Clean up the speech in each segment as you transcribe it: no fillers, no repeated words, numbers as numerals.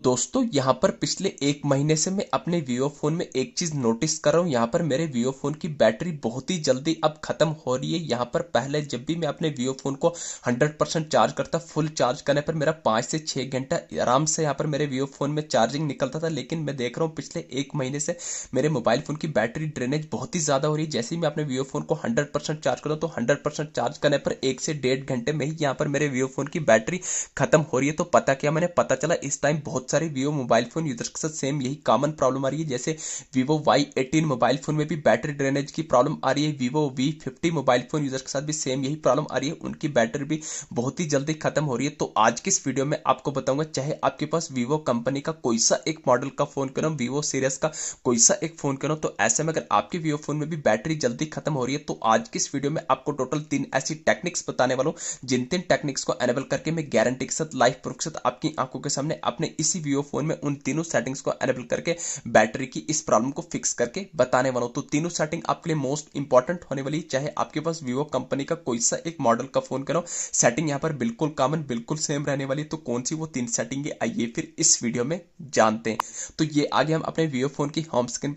दोस्तों यहाँ पर पिछले एक महीने से मैं अपने वीवो फोन में एक चीज नोटिस कर रहा हूँ। यहाँ पर मेरे वीवो फोन की बैटरी बहुत ही जल्दी अब खत्म हो रही है। यहाँ पर पहले जब भी मैं अपने वीवो फोन को 100% चार्ज करता, फुल चार्ज करने पर मेरा 5 से 6 घंटा आराम से यहाँ पर मेरे वीवो फोन में चार्जिंग निकलता था। लेकिन मैं देख रहा हूँ पिछले एक महीने से मेरे मोबाइल फोन की बैटरी ड्रेनेज बहुत ही ज्यादा हो रही है। जैसे ही मैं अपने वीवो फोन को 100% चार्ज करता हूँ तो 100% चार्ज करने पर 1 से 1.5 घंटे में ही यहाँ पर मेरे वीवो फोन की बैटरी खत्म हो रही है। तो पता क्या, मैंने पता चला इस टाइम बहुत सारे वीवो मोबाइल फोन यूजर्स के साथ सेम यही कॉमन प्रॉब्लम आ रही है। जैसे वीवो Y18 मोबाइल फोन में भी बैटरी ड्रेनेज की प्रॉब्लम आ रही है। Vivo V50 mobile phone users के साथ भी सेम यही प्रॉब्लम आ रही है, उनकी बैटरी भी बहुत ही जल्दी खत्म हो रही है। तो आज की इस वीडियो में आपको बताऊंगा, चाहे आपके पास वीवो कंपनी का कोई सा एक मॉडल का फोन क्यों ना, वीवो सीरीज का कोई सा एक फोन क्यों ना, तो ऐसे में अगर आपके वीवो फोन में भी बैटरी जल्दी खत्म हो रही है तो आज की इस वीडियो में आपको टोटल 3 ऐसी टेक्निक्स बताने वाला हूं, जिन 3 टेक्निक्स को एनेबल करके मैं गारंटी के साथ, लाइव प्रूफ के साथ आपकी आंखों के सामने अपने इसी वीवो फोन में उन तीनों सेटिंग्स को एनेबल करके बैटरी की इस प्रॉब्लम को फिक्स करके बताने वाला हूं। तो तीनों सेटिंग आपके लिए मोस्ट इंपॉर्टेंट होने वाली, चाहे आपके पास वीवो कंपनी का कोई सा एक मॉडल का फोन करो, सेटिंग यहां पर बिल्कुल कॉमन, बिल्कुल सेम रहने वाली। तो कौन सी वो 3 सेटिंग है, आइए फिर इस वीडियो में जानते हैं। तो ये आगे हम अपने वीवो फोन की होम स्क्रीन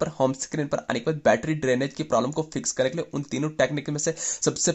पर आने के बाद बैटरी ड्रेनेज की प्रॉब्लम को फिक्स करने के लिए उन तीनों टेक्निक में से सबसे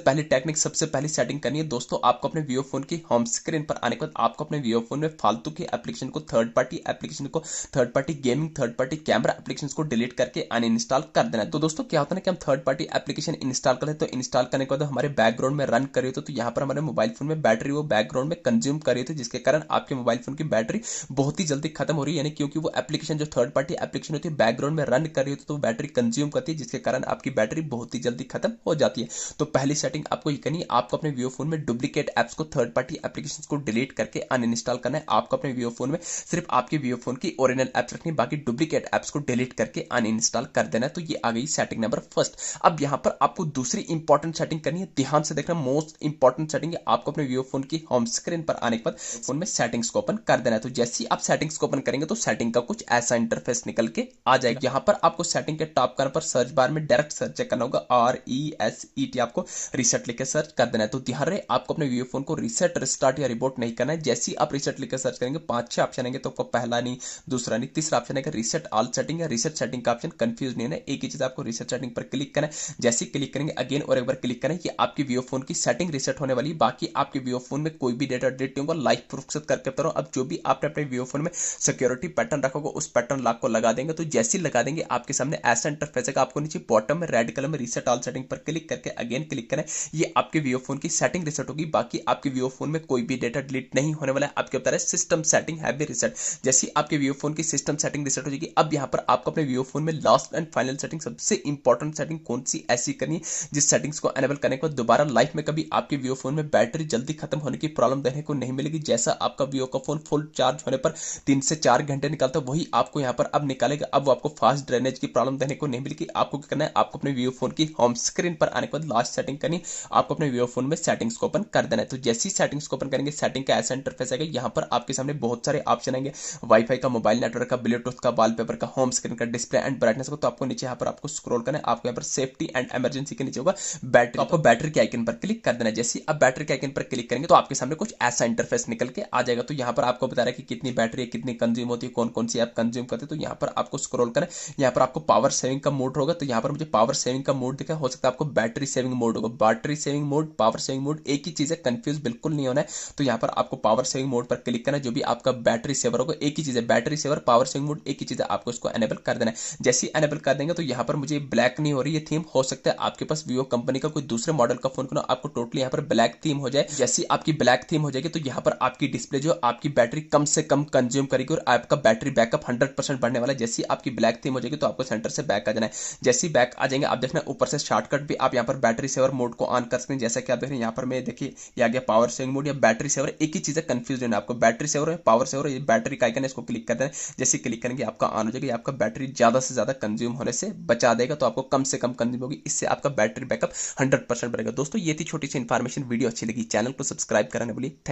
पहली सेटिंग करनी है। दोस्तों आपको अपने वीवो फोन की होम स्क्रीन पर आने के बाद आपको अपने वीवो फोन में फालतू की एप्लीकेशन को, third party gaming, third party camera application को डिलीट करके अनइंस्टॉल कर देना है। तो दोस्तों क्या होता है ना कि हम थर्ड पार्टी एप्लीकेशन इंस्टॉल करते हैं, तो इंस्टॉल करने के बाद हमारे बैकग्राउंड में रन कर रही होती है, तो यहाँ पर हमारे मोबाइल फोन में बैटरी वो बैकग्राउंड में कंज्यूम कर रही होती है, जिसके कारण आपके मोबाइल फोन की बैटरी बहुत ही जल्दी खत्म हो रही है। यानी क्योंकि वो एप्लीकेशन जो थर्ड पार्टी एप्लीकेशन होती है बैकग्राउंड में रन कर रही होती है, तो बैटरी कंज्यूम करती है, जिसके कारण आपकी बैटरी बहुत ही जल्दी खत्म हो जाती है। तो पहली सेटिंग आपको ये करनी है, आपको अपने वीवो फोन में डुप्लीकेट एप्स को, थर्ड पार्टी एप्लीकेशन को डिलीट करके अनइंस्टॉल करना है। आपको अपने वीवो फोन में सिर्फ आपके वीवो फोन की ओरिजिनल एप्स रखनी है, बाकी डुप्लीकेट एप्स को डिलीट करके अनइंस्टॉल कर देना है। तो ये आ गई सेटिंग नंबर फर्स्ट। अब यहां पर आपको दूसरी इंपॉर्टेंट सेटिंग करनी है, ध्यान से देखना, मोस्ट इंपॉर्टेंट सेटिंग है। आपको अपने वीवो फोन की होम स्क्रीन पर आने के बाद फोन में सेटिंग्स को ओपन कर देना है। तो जैसे ही आप सेटिंग्स को ओपन करेंगे तो सेटिंग का कुछ ऐसा इंटरफेस निकल के आ जाएगा। यहां पर आपको सेटिंग के टॉप करने पर सर्च बार में डायरेक्ट सर्च करना होगा, RESET, आपको रीसेट लिखकर सर्च कर देना है। तो ध्यान रहे, आपको अपने वीवो फोन को रीसेट, रिस्टार्ट या रिबोट नहीं करना है। जैसे ही आप रीसेट लिखकर सर्च करेंगे 5-6 ऑप्शन आएंगे, तो आपको पहला नहीं, दूसरा नहीं, तीसरा ऑप्शन आएगा रीसेट ऑल सेटिंग या रीसेट सेटिंग का ऑप्शन। कंफ्यूज नहीं है, एक ही चीज आपको रीसेट सेटिंग पर क्लिक करना है। जैसे ही क्लिक करेंगे अगेन और एक बार क्लिक करें, ये आपकी वीवो फोन की सेटिंग रीसेट होने वाली। बाकी आपके वीवो फोन में कोई भी डेटा डिलीट नहीं होगा, लाइव प्रूफ से करके बता रहा हूं। अब जो भी आपने अपने वीवो फोन में सिक्योरिटी पैटर्न रखा होगा उस पैटर्न लॉक को लगा देंगे। तो जैसे ही लगा देंगे आपके सामने ऐसा इंटरफेस है, आपको नीचे बॉटम में रेड कलर में रीसेट ऑल सेटिंग पर क्लिक करके अगेन क्लिक करें, ये आपके वीवो फोन की सेटिंग रीसेट होगी। बाकी आपके वीवो फोन में कोई भी डेटा डिलीट नहीं होने वाला है। आपके बता रहे system setting have been reset. जैसे आपके वीवो फोन की सिस्टम सेटिंग रीसेट हो जाएगी, अब यहां पर आपको अपने वीवो फोन में लास्ट एंड फाइनल सेटिंग, सबसे इंपॉर्टेंट सेटिंग कौन सी ऐसी करनी है जिस सेटिंग्स को एनेबल करने के बाद दोबारा लाइफ में कभी आपके वीवो फोन में बैटरी जल्दी खत्म होने की प्रॉब्लम देखने को नहीं मिलेगी। जैसा आपका वीवो का फोन फुल चार्ज होने पर 3 से 4 घंटे निकलता है, वही आपको यहां पर अब निकालेगा। अब वो आपको फास्ट ड्रेनेज की प्रॉब्लम देखने को नहीं मिलेगी। आपको क्या करना है, आपको अपने वीवो फोन की होम स्क्रीन पर आने के बाद लास्ट सेटिंग करनी, आपको अपने वीवो फोन में सेटिंग्स को ओपन कर देना है। तो जैसी सेटिंग्स को ओपन करेंगे सेटिंग का ऐसा इंटरफेस आएगा, यहां पर आपके सामने बहुत सारे ऑप्शन आएंगे, वाईफाई का, मोबाइल नेटवर्क का, ब्लूटूथ का, वॉलपेपर का, होम स्क्रीन का, डिस्प्ले एंड ब्राइटनेस का। तो आपको नीचे यहां पर आपको स्क्रॉल करना है, आपको यहां पर सेफ्टी एंड इमरजेंसी के नीचे होगा बैटरी, आपको बैटरी के आइकन पर क्लिक कर देना है। जैसे आप बैटरी के आइकन पर क्लिक करेंगे तो आपके सामने कुछ ऐसा इंटरफेस निकल के आ जाएगा। तो यहां पर आपको बता रहा है कि कितनी बैटरी है, कितनी कंज्यूम होती है, कौन कौन सी ऐप कंज्यूम करते हैं। तो यहां पर आपको स्क्रॉल करें, यहां पर आपको पावर सेविंग का मोड होगा, तो यहां पर मुझे पावर सेविंग का मोड दिखा, हो सकता है आपको बैटरी सेविंग मोड होगा। Battery saving mode, power saving mode एक ही चीज है, कंफ्यूज बिल्कुल नहीं होना है। तो यहां पर आपको पावर सेविंग मोड पर क्लिक करना है, जो भी आपका बैटरी सेवर होगा एक ही चीज है, battery saver, power saving mode एक ही चीज है, आपको इसको एनेबल कर देना है। जैसे ही एनेबल कर देंगे तो यहां पर मुझे ब्लैक नहीं हो रही है थीम, हो सकता है आपके पास वीवो कंपनी का कोई दूसरे मॉडल का फोन आपको टोटली यहां पर ब्लैक थीम हो जाए। जैसे आपकी ब्लैक थीम हो जाएगी तो यहां पर आपकी डिस्प्ले जो आपकी बैटरी कम से कम कंज्यूम करेगी और आपका बैटरी बैकअप 100% बढ़ने वाला है। जैसे आपकी ब्लैक थीम हो जाएगी तो आपको सेंटर से बैक आ जाना है। जैसे बैक आ जाएंगे आप देखना ऊपर से शॉर्टकट भी आप यहां पर बैटरी सेवर मोड को ऑन कर सकते हैं। जैसा कि आप देख रहे हैं यहां पर मैं देखिए ये आ गया पावर सेविंग मोड या बैटरी सेवर, एक ही चीज है, कंफ्यूजन है आपको, बैटरी सेवर है, पावर सेवर है, बैटरी का आइकन है, इसको क्लिक कर देना है। जैसे क्लिक करेंगे आपका ऑन हो जाएगा, आपका बैटरी ज्यादा से ज्यादा कंज्यूम होने से बचा देगा, तो आपको कम से कम कंज्यूम होगी, इससे आपका बैटरी बैकअप 100% बढ़ेगा। दोस्तों ये थी छोटी सी इन्फॉर्मेशन, वीडियो अच्छी लगी चैनल को सब्सक्राइब कराने बोलिए, थैंक